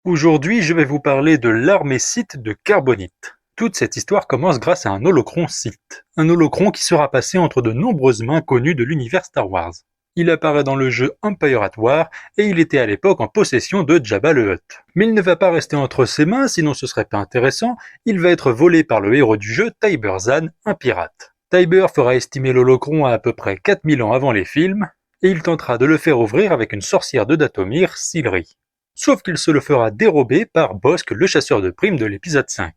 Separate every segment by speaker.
Speaker 1: Aujourd'hui, je vais vous parler de l'armée Sith de Carbonite. Toute cette histoire commence grâce à un holocron Sith. Un holocron qui sera passé entre de nombreuses mains connues de l'univers Star Wars. Il apparaît dans le jeu Empire at War et il était à l'époque en possession de Jabba le Hutt. Mais il ne va pas rester entre ses mains, sinon ce serait pas intéressant, il va être volé par le héros du jeu, Tiber Zahn, un pirate. Tiber fera estimer l'holocron à peu près 4000 ans avant les films, et il tentera de le faire ouvrir avec une sorcière de Dathomir, Silri. Sauf qu'il se le fera dérober par Bossk, le chasseur de primes de l'épisode 5.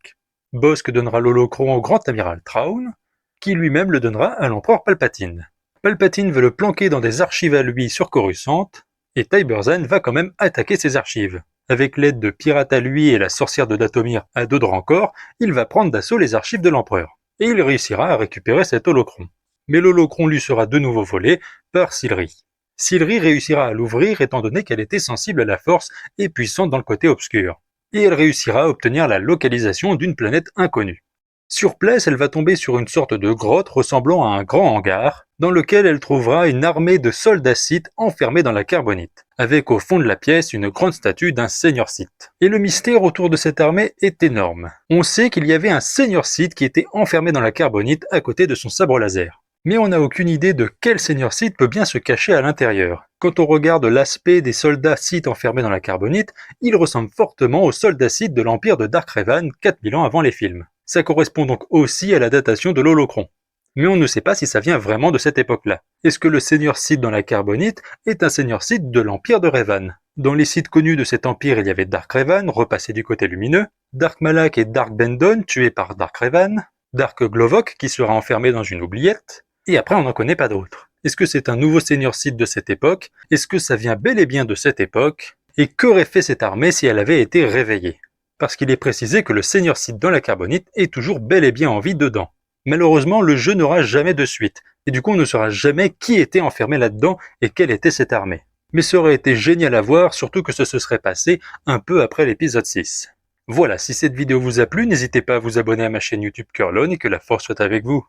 Speaker 1: Bossk donnera l'holocron au grand amiral Thrawn, qui lui-même le donnera à l'empereur Palpatine. Palpatine veut le planquer dans des archives à lui sur Coruscant, et Tiber Zahn va quand même attaquer ces archives. Avec l'aide de pirates à lui et la sorcière de Dathomir à dos de rancor, il va prendre d'assaut les archives de l'empereur. Et il réussira à récupérer cet holocron. Mais l'holocron lui sera de nouveau volé par Silri. Silri réussira à l'ouvrir étant donné qu'elle était sensible à la force et puissante dans le côté obscur. Et elle réussira à obtenir la localisation d'une planète inconnue. Sur place, elle va tomber sur une sorte de grotte ressemblant à un grand hangar, dans lequel elle trouvera une armée de soldats Sith enfermés dans la carbonite, avec au fond de la pièce une grande statue d'un seigneur Sith. Et le mystère autour de cette armée est énorme. On sait qu'il y avait un seigneur Sith qui était enfermé dans la carbonite à côté de son sabre laser. Mais on n'a aucune idée de quel seigneur Sith peut bien se cacher à l'intérieur. Quand on regarde l'aspect des soldats Sith enfermés dans la carbonite, ils ressemblent fortement aux soldats Sith de l'Empire de Dark Revan 4000 ans avant les films. Ça correspond donc aussi à la datation de l'holocron. Mais on ne sait pas si ça vient vraiment de cette époque-là. Est-ce que le seigneur Sith dans la carbonite est un seigneur Sith de l'Empire de Revan? Dans les Sith connus de cet empire, il y avait Dark Revan, repassé du côté lumineux, Dark Malak et Dark Bendon, tués par Dark Revan, Dark Glovok, qui sera enfermé dans une oubliette, et après on n'en connaît pas d'autres. Est-ce que c'est un nouveau seigneur Sith de cette époque? Est-ce que ça vient bel et bien de cette époque? Et qu'aurait fait cette armée si elle avait été réveillée? Parce qu'il est précisé que le seigneur Sith dans la carbonite est toujours bel et bien en vie dedans. Malheureusement, le jeu n'aura jamais de suite, et du coup on ne saura jamais qui était enfermé là-dedans et quelle était cette armée. Mais ça aurait été génial à voir, surtout que ce se serait passé un peu après l'épisode 6. Voilà, si cette vidéo vous a plu, n'hésitez pas à vous abonner à ma chaîne YouTube Curlone et que la force soit avec vous.